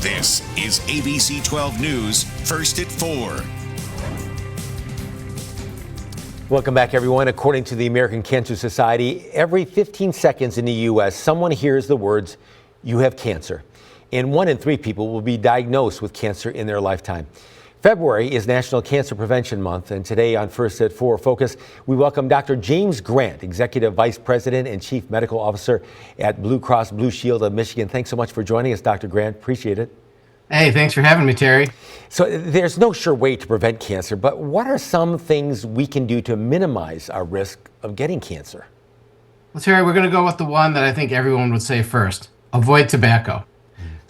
This is ABC 12 News, First at 4. Welcome back, everyone. According to the American Cancer Society, every 15 seconds in the U.S., someone hears the words, "You have cancer." And 1 in 3 people will be diagnosed with cancer in their lifetime. February is National Cancer Prevention Month, and today on First at 4 Focus, we welcome Dr. James Grant, Executive Vice President and Chief Medical Officer at Blue Cross Blue Shield of Michigan. Thanks so much for joining us, Dr. Grant. Appreciate it. Hey, thanks for having me, Terry. So there's no sure way to prevent cancer, but what are some things we can do to minimize our risk of getting cancer? Well, Terry, we're going to go with the one that I think everyone would say first. Avoid tobacco.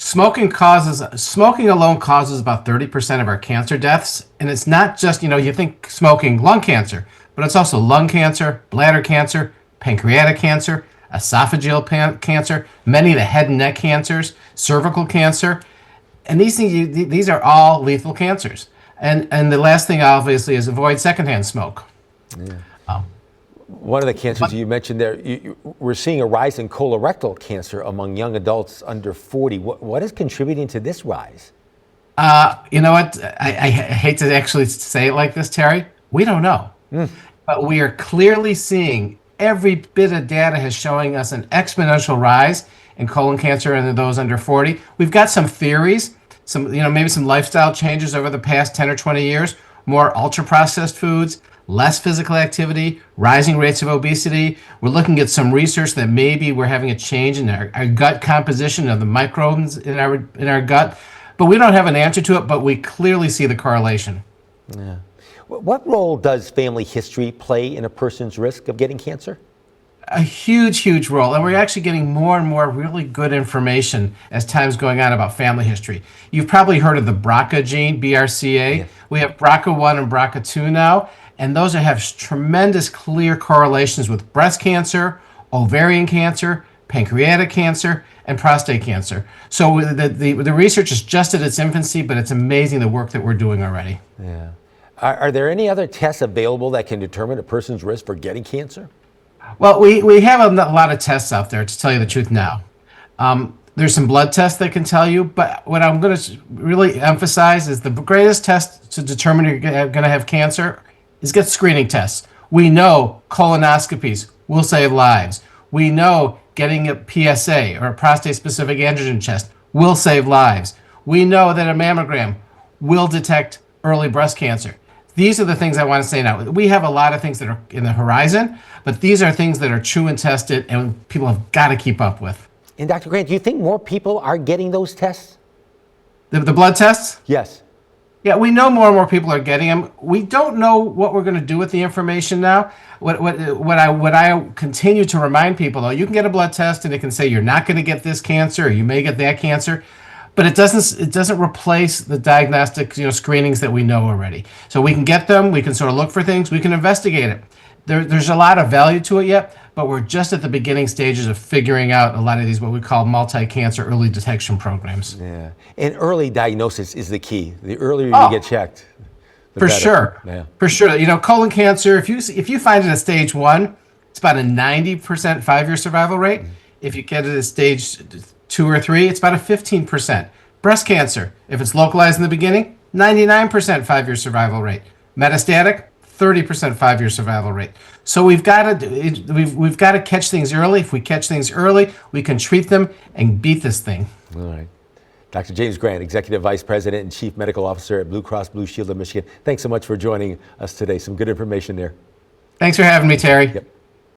Smoking alone causes about 30% of our cancer deaths. And it's not just, you think smoking lung cancer, but it's also lung cancer, bladder cancer, pancreatic cancer, esophageal cancer, many of the head and neck cancers, cervical cancer. And these are all lethal cancers. And the last thing, obviously, is avoid secondhand smoke. Yeah. One of the cancers you mentioned there, we're seeing a rise in colorectal cancer among young adults under 40. What is contributing to this rise? You know what? I hate to actually say it like this, Terry. We don't know. But we are clearly seeing every bit of data is showing us an exponential rise in colon cancer in those under 40. We've got some theories, maybe some lifestyle changes over the past 10 or 20 years, more ultra-processed foods, less physical activity, rising rates of obesity. We're looking at some research that maybe we're having a change in our gut composition of the microbes in our gut. But we don't have an answer to it, but we clearly see the correlation. Yeah. What role does family history play in a person's risk of getting cancer? A huge role. And we're actually getting more and more really good information as time's going on about family history. You've probably heard of the BRCA gene, BRCA. Yeah. We have BRCA1 and BRCA2 now. And those have tremendous clear correlations with breast cancer, ovarian cancer, pancreatic cancer, and prostate cancer. So the research is just at its infancy, but it's amazing the work that we're doing already. Yeah. Are there any other tests available that can determine a person's risk for getting cancer? Well, we have a lot of tests out there, to tell you the truth now. There's some blood tests that can tell you, but what I'm going to really emphasize is the greatest test to determine you're going to have cancer is get screening tests. We know colonoscopies will save lives. We know getting a PSA or a prostate-specific antigen test will save lives. We know that a mammogram will detect early breast cancer. These are the things I want to say now. We have a lot of things that are in the horizon, but these are things that are true and tested and people have got to keep up with. And Dr. Grant, do you think more people are getting those tests? The blood tests? Yes. Yeah, we know more and more people are getting them. We don't know what we're going to do with the information now. What I continue to remind people, though, you can get a blood test and it can say you're not going to get this cancer or you may get that cancer, but it doesn't replace the diagnostic screenings that we know already. So we can get them, we can sort of look for things, we can investigate it. There's a lot of value to it yet, but we're just at the beginning stages of figuring out a lot of these what we call multi-cancer early detection programs. Yeah, and early diagnosis is the key. The earlier you get checked, the better. Sure. Yeah. For sure. Colon cancer, if you find it at stage 1, it's about a 90% 5-year survival rate. If you get it at stage 2 or 3, it's about a 15%. Breast cancer, if it's localized in the beginning, 99% 5-year survival rate. Metastatic, 30% 5-year survival rate. So we've got to catch things early. If we catch things early, we can treat them and beat this thing. All right. Dr. James Grant, Executive Vice President and Chief Medical Officer at Blue Cross Blue Shield of Michigan. Thanks so much for joining us today. Some good information there. Thanks for having me, Terry. Yep.